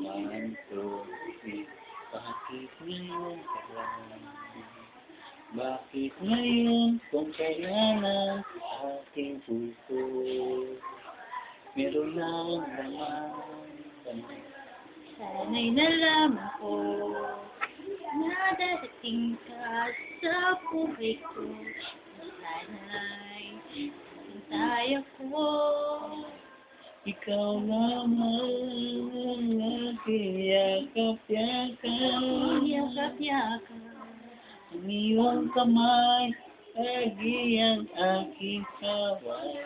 One, two, three. Bakit ngayon ka lang? Bakit ngayon kung kailan ang aking puso? Meron lang naman. Sana'y nalaman ko na dadating ka sa buhay ko. Sana'y hintay ako. Ikaw lamang ang aking yakap-yakap. Yakap-yakap. Ang iyong kamay, lagi ang aking kaway.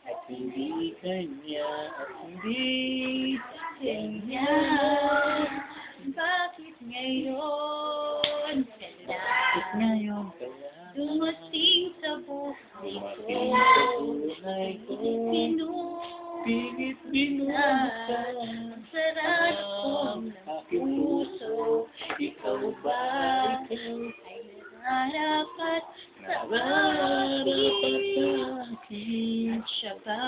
At hindi kanya, at hindi Kanya, bakit ngayon ka Bakit lang ngayon ka lang? dumating sa buhay ko? Dumating sa buhay ko. Pigit binubusan Ang sarap kong aking puso. Ikaw ba? Ay nararapat sa Nararapat akin. sa akin. At siya ba?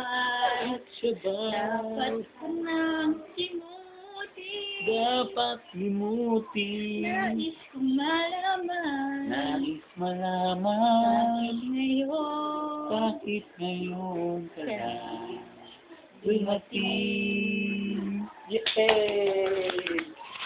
At siya ba? Dapat ko nang limutin. Dapat limutin. Nais kong malaman. Nais malaman. Bakit ngayon? Bakit ngayon ka lang dumating? Yay!